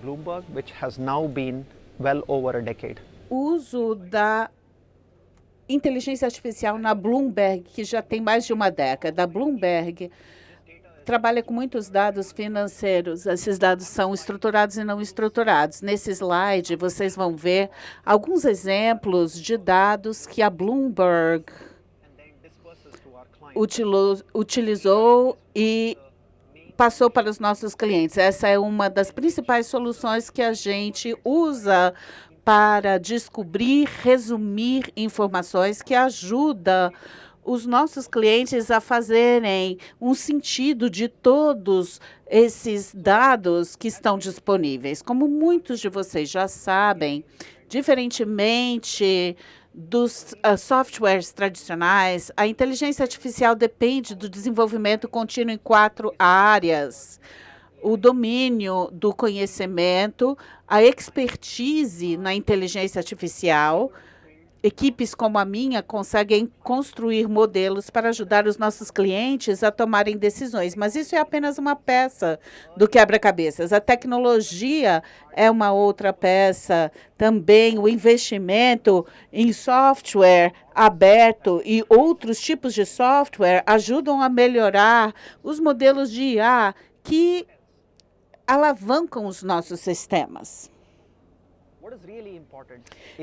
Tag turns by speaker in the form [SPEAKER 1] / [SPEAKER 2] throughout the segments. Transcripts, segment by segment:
[SPEAKER 1] Bloomberg, which has now been well over a decade.
[SPEAKER 2] O uso da inteligência artificial na Bloomberg, que já tem mais de uma década. A Bloomberg trabalha com muitos dados financeiros. Esses dados são estruturados e não estruturados. Nesse slide, vocês vão ver alguns exemplos de dados que a Bloomberg utilizou e passou para os nossos clientes. Essa é uma das principais soluções que a gente usa para descobrir, resumir informações que ajuda os nossos clientes a fazerem um sentido de todos esses dados que estão disponíveis. Como muitos de vocês já sabem, diferentemente dos softwares tradicionais, a inteligência artificial depende do desenvolvimento contínuo em 4 áreas: o domínio do conhecimento, a expertise na inteligência artificial. Equipes como a minha conseguem construir modelos para ajudar os nossos clientes a tomarem decisões, mas isso é apenas uma peça do quebra-cabeças. A tecnologia é uma outra peça, também o investimento em software aberto e outros tipos de software ajudam a melhorar os modelos de IA que alavancam os nossos sistemas.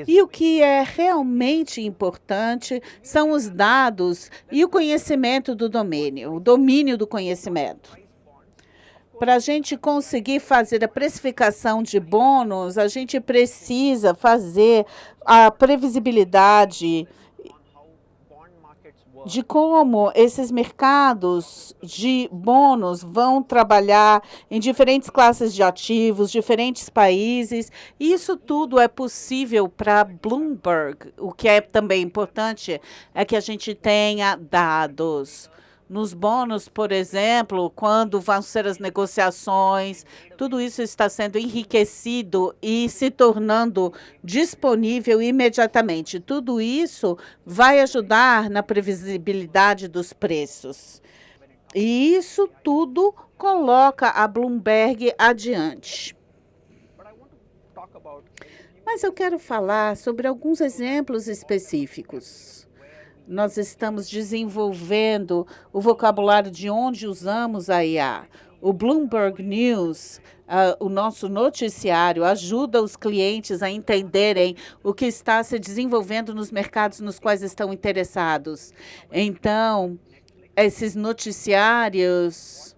[SPEAKER 2] E o que é realmente importante são os dados e o conhecimento do domínio, o domínio do conhecimento. Para a gente conseguir fazer a precificação de bônus, a gente precisa fazer a previsibilidade de como esses mercados de bônus vão trabalhar em diferentes classes de ativos, diferentes países. Isso tudo é possível para Bloomberg. O que é também importante é que a gente tenha dados. Nos bônus, por exemplo, quando vão ser as negociações, tudo isso está sendo enriquecido e se tornando disponível imediatamente. Tudo isso vai ajudar na previsibilidade dos preços. E isso tudo coloca a Bloomberg adiante. Mas eu quero falar sobre alguns exemplos específicos. Nós estamos desenvolvendo o vocabulário de onde usamos a IA. O Bloomberg News, o nosso noticiário, ajuda os clientes a entenderem o que está se desenvolvendo nos mercados nos quais estão interessados. Então, esses noticiários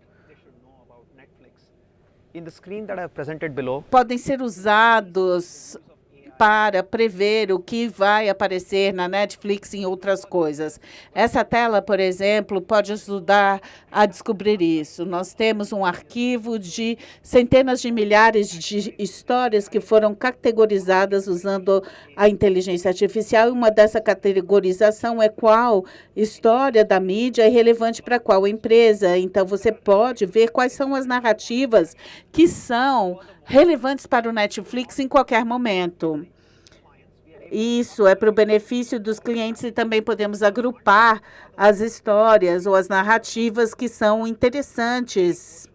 [SPEAKER 2] podem ser usados para prever o que vai aparecer na Netflix e em outras coisas. Essa tela, por exemplo, pode ajudar a descobrir isso. Nós temos um arquivo de centenas de milhares de histórias que foram categorizadas usando a inteligência artificial, e uma dessa categorização é qual história da mídia é relevante para qual empresa. Então, você pode ver quais são as narrativas que são relevantes para o Netflix em qualquer momento. Isso é para o benefício dos clientes e também podemos agrupar as histórias ou as narrativas que são interessantes.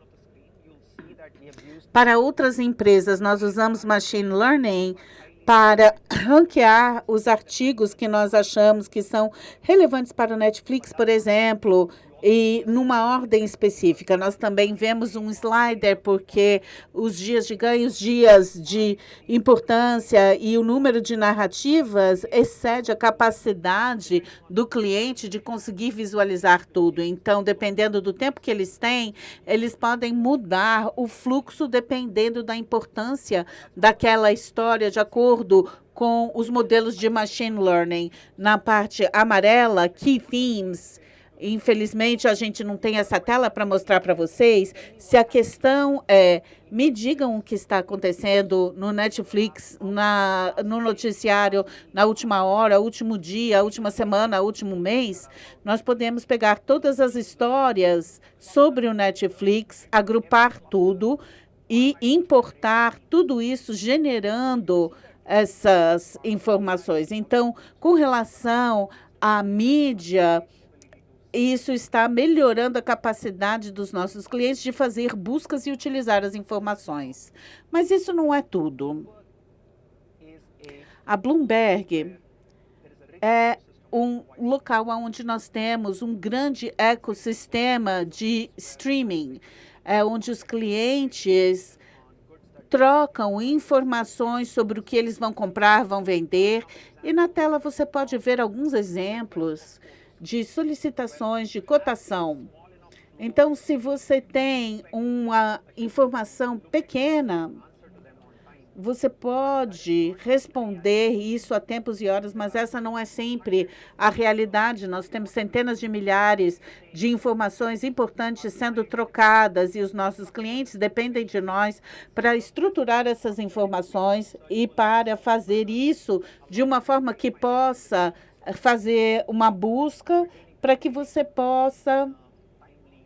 [SPEAKER 2] Para outras empresas, nós usamos machine learning para ranquear os artigos que nós achamos que são relevantes para o Netflix, por exemplo, e numa ordem específica. Nós também vemos um slider, porque os dias de ganho, os dias de importância e o número de narrativas excede a capacidade do cliente de conseguir visualizar tudo. Então, dependendo do tempo que eles têm, eles podem mudar o fluxo dependendo da importância daquela história, de acordo com os modelos de machine learning. Na parte amarela, Key Themes. Infelizmente, a gente não tem essa tela para mostrar para vocês. Se a questão é, me digam o que está acontecendo no Netflix, no noticiário, na última hora, último dia, última semana, último mês, nós podemos pegar todas as histórias sobre o Netflix, agrupar tudo e importar tudo isso, generando essas informações. Então, com relação à mídia, isso está melhorando a capacidade dos nossos clientes de fazer buscas e utilizar as informações. Mas isso não é tudo. A Bloomberg é um local onde nós temos um grande ecossistema de streaming, onde os clientes trocam informações sobre o que eles vão comprar, vão vender. E na tela você pode ver alguns exemplos de solicitações de cotação. Então, se você tem uma informação pequena, você pode responder isso a tempos e horas, mas essa não é sempre a realidade. Nós temos centenas de milhares de informações importantes sendo trocadas e os nossos clientes dependem de nós para estruturar essas informações e para fazer isso de uma forma que possa fazer uma busca para que você possa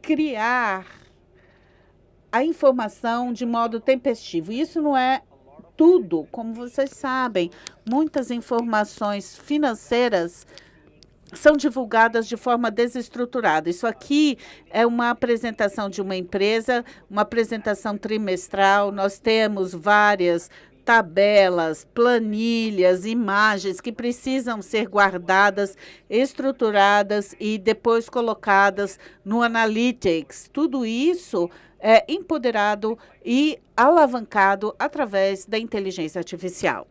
[SPEAKER 2] criar a informação de modo tempestivo. Isso não é tudo, como vocês sabem, muitas informações financeiras são divulgadas de forma desestruturada. Isso aqui é uma apresentação de uma empresa, uma apresentação trimestral. Nós temos várias tabelas, planilhas, imagens que precisam ser guardadas, estruturadas e depois colocadas no Analytics. Tudo isso é empoderado e alavancado através da inteligência artificial.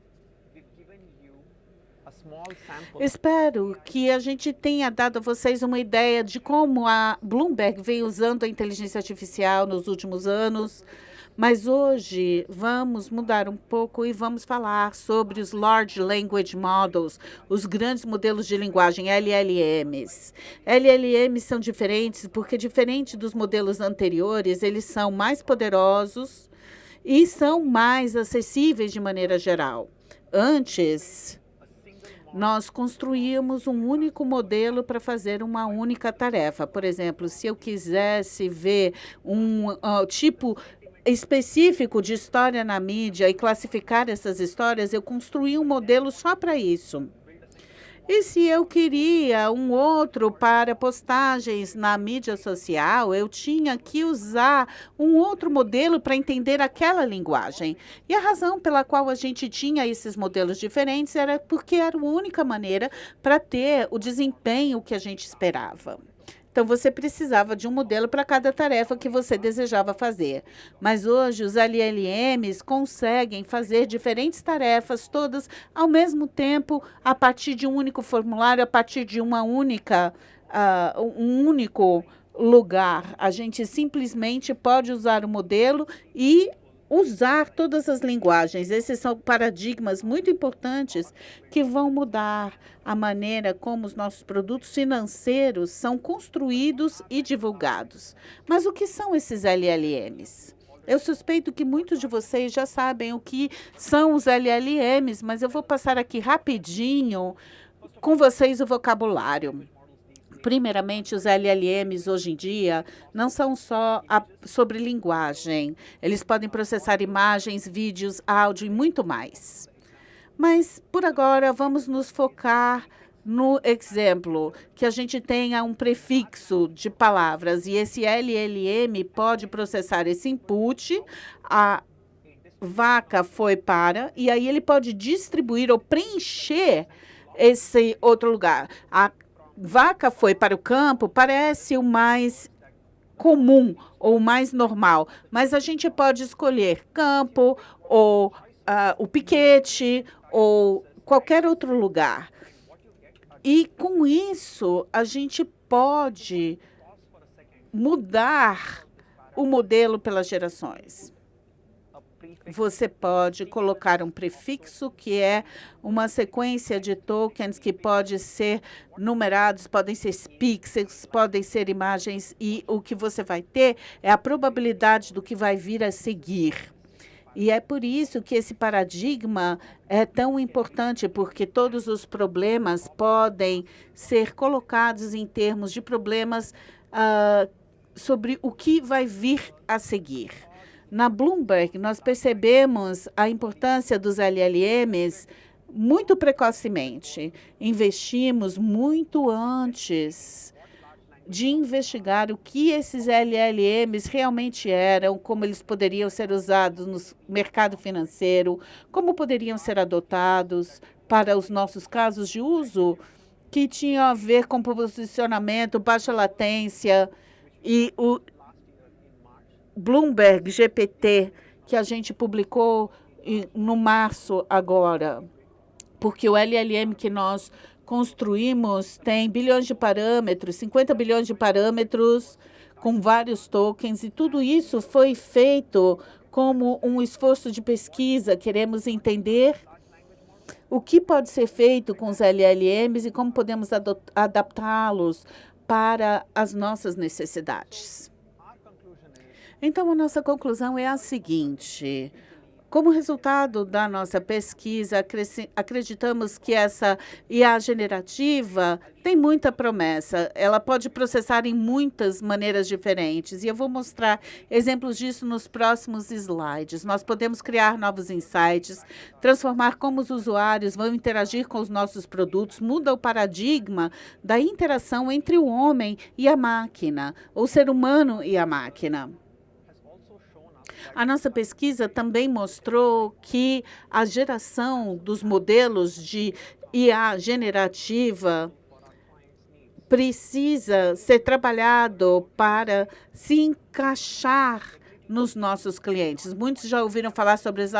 [SPEAKER 2] Espero que a gente tenha dado a vocês uma ideia de como a Bloomberg vem usando a inteligência artificial nos últimos anos, mas hoje vamos mudar um pouco e vamos falar sobre os Large Language Models, os grandes modelos de linguagem, LLMs. LLMs são diferentes porque, diferente dos modelos anteriores, eles são mais poderosos e são mais acessíveis de maneira geral. Antes, nós construíamos um único modelo para fazer uma única tarefa. Por exemplo, se eu quisesse ver um tipo específico de história na mídia e classificar essas histórias, eu construí um modelo só para isso. E se eu queria um outro para postagens na mídia social, eu tinha que usar um outro modelo para entender aquela linguagem. E a razão pela qual a gente tinha esses modelos diferentes era porque era a única maneira para ter o desempenho que a gente esperava. Então, você precisava de um modelo para cada tarefa que você desejava fazer. Mas hoje, os LLMs conseguem fazer diferentes tarefas, todas ao mesmo tempo, a partir de um único formulário, a partir de um único lugar. A gente simplesmente pode usar o modelo e usar todas as linguagens. Esses são paradigmas muito importantes que vão mudar a maneira como os nossos produtos financeiros são construídos e divulgados. Mas o que são esses LLMs? Eu suspeito que muitos de vocês já sabem o que são os LLMs, mas eu vou passar aqui rapidinho com vocês o vocabulário. Primeiramente, os LLMs hoje em dia não são só sobre linguagem. Eles podem processar imagens, vídeos, áudio e muito mais. Mas, por agora, vamos nos focar no exemplo, que a gente tenha um prefixo de palavras. E esse LLM pode processar esse input, a vaca foi para, e aí ele pode distribuir ou preencher esse outro lugar. A vaca foi para o campo, parece o mais comum ou o mais normal, mas a gente pode escolher campo ou o piquete ou qualquer outro lugar. E com isso, a gente pode mudar o modelo pelas gerações. Você pode colocar um prefixo, que é uma sequência de tokens que pode ser numerados, podem ser pixels, podem ser imagens, e o que você vai ter é a probabilidade do que vai vir a seguir. E é por isso que esse paradigma é tão importante, porque todos os problemas podem ser colocados em termos de problemas sobre o que vai vir a seguir. Na Bloomberg, nós percebemos a importância dos LLMs muito precocemente. Investimos muito antes de investigar o que esses LLMs realmente eram, como eles poderiam ser usados no mercado financeiro, como poderiam ser adotados para os nossos casos de uso, que tinham a ver com posicionamento, baixa latência e o Bloomberg GPT, que a gente publicou no março agora, porque o LLM que nós construímos tem bilhões de parâmetros, 50 bilhões de parâmetros com vários tokens, e tudo isso foi feito como um esforço de pesquisa. Queremos entender o que pode ser feito com os LLMs e como podemos adaptá-los para as nossas necessidades. Então, a nossa conclusão é a seguinte: como resultado da nossa pesquisa, acreditamos que essa IA generativa tem muita promessa. Ela pode processar em muitas maneiras diferentes, e eu vou mostrar exemplos disso nos próximos slides. Nós podemos criar novos insights, transformar como os usuários vão interagir com os nossos produtos, muda o paradigma da interação entre o homem e a máquina, ou ser humano e a máquina. A nossa pesquisa também mostrou que a geração dos modelos de IA generativa precisa ser trabalhado para se encaixar nos nossos clientes. Muitos já ouviram falar sobre as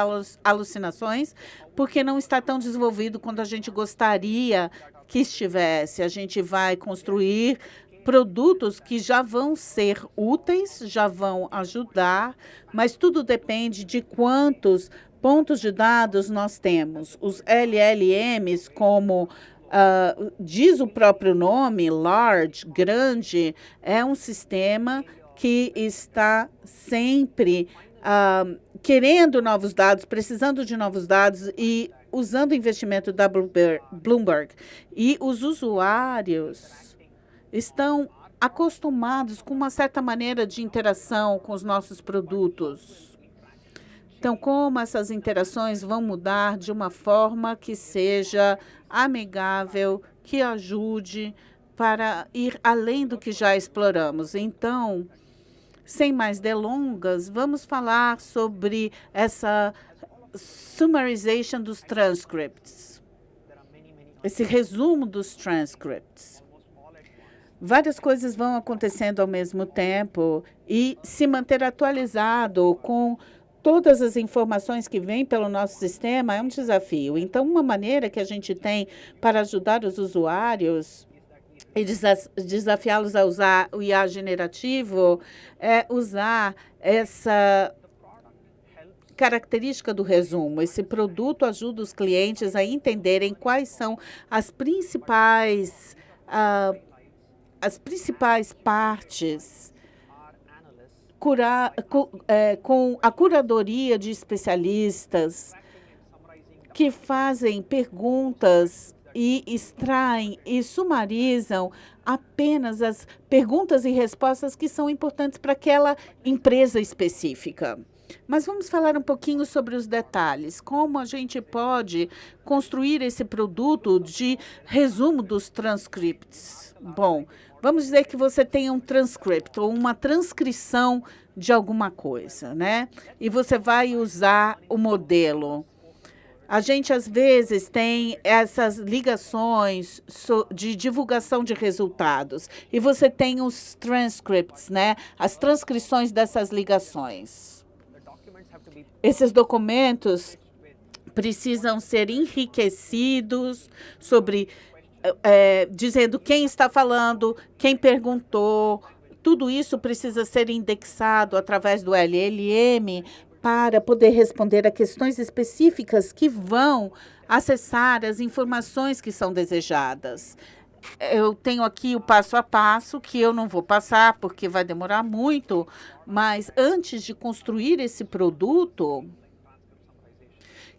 [SPEAKER 2] alucinações, porque não está tão desenvolvido quanto a gente gostaria que estivesse. A gente vai construir produtos que já vão ser úteis, já vão ajudar, mas tudo depende de quantos pontos de dados nós temos. Os LLMs, como diz o próprio nome, large, grande, é um sistema que está sempre querendo novos dados, precisando de novos dados e usando o investimento da Bloomberg. E os usuários estão acostumados com uma certa maneira de interação com os nossos produtos. Então, como essas interações vão mudar de uma forma que seja amigável, que ajude para ir além do que já exploramos. Então, sem mais delongas, vamos falar sobre essa summarization dos transcripts, esse resumo dos transcripts. Várias coisas vão acontecendo ao mesmo tempo e se manter atualizado com todas as informações que vêm pelo nosso sistema é um desafio. Então, uma maneira que a gente tem para ajudar os usuários e desafiá-los a usar o IA generativo é usar essa característica do resumo. Esse produto ajuda os clientes a entenderem quais são as principais partes, com a curadoria de especialistas que fazem perguntas e extraem e sumarizam apenas as perguntas e respostas que são importantes para aquela empresa específica. Mas vamos falar um pouquinho sobre os detalhes, como a gente pode construir esse produto de resumo dos transcripts. Bom, vamos dizer que você tem um transcript ou uma transcrição de alguma coisa, né? E você vai usar o modelo. A gente, às vezes, tem essas ligações de divulgação de resultados. E você tem os transcripts, né? As transcrições dessas ligações. Esses documentos precisam ser enriquecidos sobre dizendo quem está falando, quem perguntou. Tudo isso precisa ser indexado através do LLM para poder responder a questões específicas que vão acessar as informações que são desejadas. Eu tenho aqui o passo a passo, que eu não vou passar porque vai demorar muito, mas antes de construir esse produto,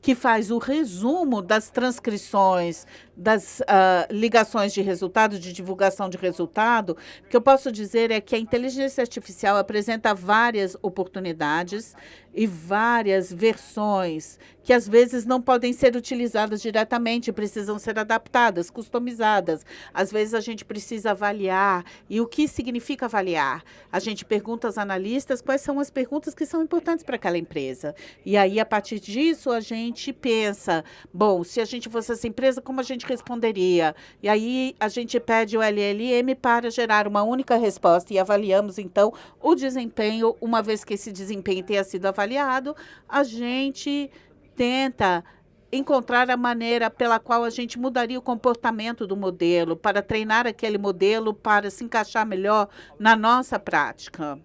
[SPEAKER 2] que faz o resumo das transcrições das ligações de resultado, de divulgação de resultado, o que eu posso dizer é que a inteligência artificial apresenta várias oportunidades e várias versões que às vezes não podem ser utilizadas diretamente, precisam ser adaptadas, customizadas. Às vezes a gente precisa avaliar. E o que significa avaliar? A gente pergunta aos analistas quais são as perguntas que são importantes para aquela empresa. E aí, a partir disso, a gente pensa, bom, se a gente fosse essa empresa, como a gente responderia? E aí a gente pede o LLM para gerar uma única resposta e avaliamos, então, o desempenho. Uma vez que esse desempenho tenha sido avaliado, a gente tenta encontrar a maneira pela qual a gente mudaria o comportamento do modelo, para treinar aquele modelo para se encaixar melhor na nossa prática.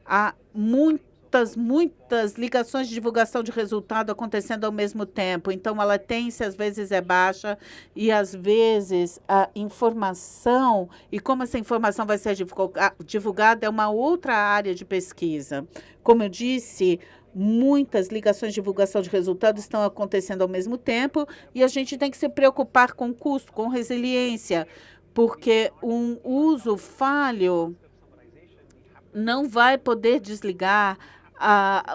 [SPEAKER 2] Há muitas ligações de divulgação de resultado acontecendo ao mesmo tempo, então a latência às vezes é baixa e às vezes a informação, e como essa informação vai ser divulgada é uma outra área de pesquisa. Como eu disse, muitas ligações de divulgação de resultados estão acontecendo ao mesmo tempo e a gente tem que se preocupar com custo, com resiliência, porque um uso falho não vai poder desligar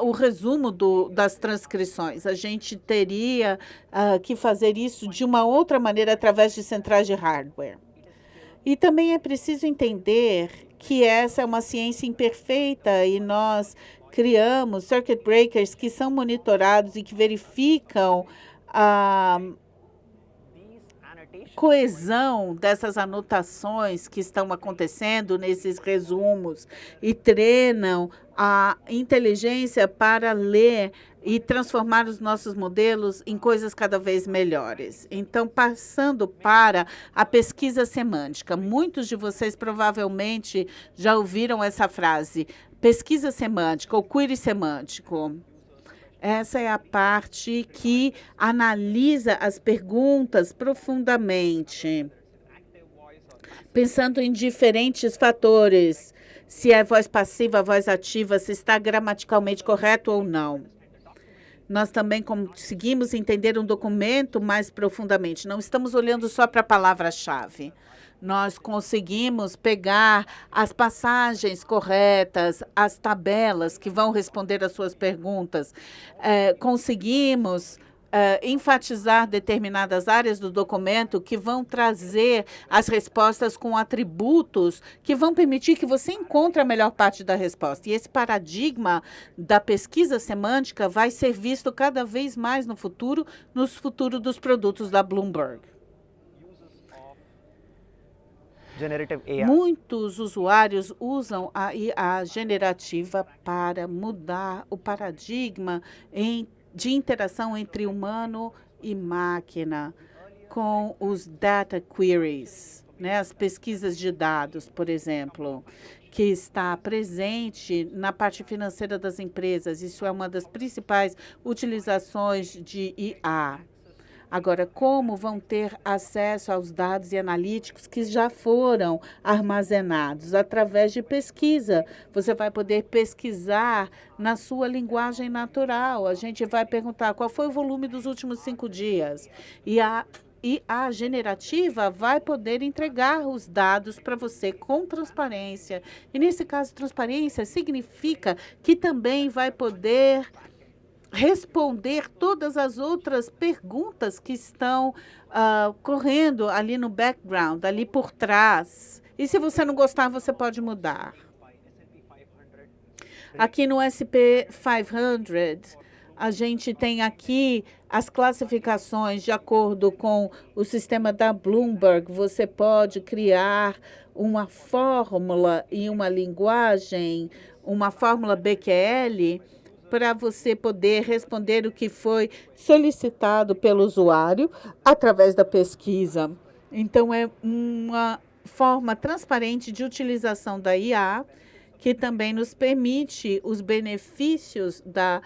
[SPEAKER 2] o resumo das transcrições. A gente teria que fazer isso de uma outra maneira através de centrais de hardware. E também é preciso entender que essa é uma ciência imperfeita e nós criamos circuit breakers que são monitorados e que verificam a coesão dessas anotações que estão acontecendo nesses resumos e treinam a inteligência para ler e transformar os nossos modelos em coisas cada vez melhores. Então, passando para a pesquisa semântica, muitos de vocês provavelmente já ouviram essa frase, pesquisa semântica ou query semântico. Essa é a parte que analisa as perguntas profundamente, pensando em diferentes fatores, se é voz passiva, voz ativa, se está gramaticalmente correto ou não. Nós também conseguimos entender um documento mais profundamente. Não estamos olhando só para a palavra-chave. Nós conseguimos pegar as passagens corretas, as tabelas que vão responder às suas perguntas. Conseguimos enfatizar determinadas áreas do documento que vão trazer as respostas com atributos que vão permitir que você encontre a melhor parte da resposta. E esse paradigma da pesquisa semântica vai ser visto cada vez mais no futuro dos produtos da Bloomberg. Muitos usuários usam a IA generativa para mudar o paradigma de interação entre humano e máquina com os data queries, né? As pesquisas de dados, por exemplo, que está presente na parte financeira das empresas. Isso é uma das principais utilizações de IA. Agora, como vão ter acesso aos dados e analíticos que já foram armazenados? Através de pesquisa. Você vai poder pesquisar na sua linguagem natural. A gente vai perguntar qual foi o volume dos últimos 5 dias. E a generativa vai poder entregar os dados para você com transparência. E, nesse caso, transparência significa que também vai poder responder todas as outras perguntas que estão correndo ali no background, ali por trás. E se você não gostar, você pode mudar. Aqui no SP 500, a gente tem aqui as classificações de acordo com o sistema da Bloomberg. Você pode criar uma fórmula e uma linguagem, uma fórmula BQL, para você poder responder o que foi solicitado pelo usuário através da pesquisa. Então, é uma forma transparente de utilização da IA, que também nos permite os benefícios da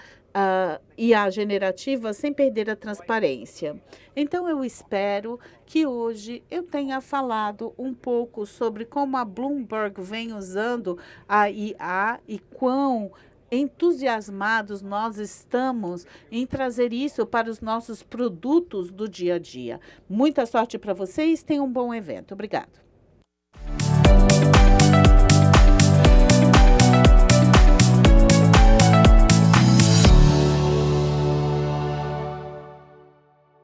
[SPEAKER 2] IA generativa sem perder a transparência. Então, eu espero que hoje eu tenha falado um pouco sobre como a Bloomberg vem usando a IA e quão entusiasmados nós estamos em trazer isso para os nossos produtos do dia a dia. Muita sorte para vocês, tenham um bom evento. Obrigado.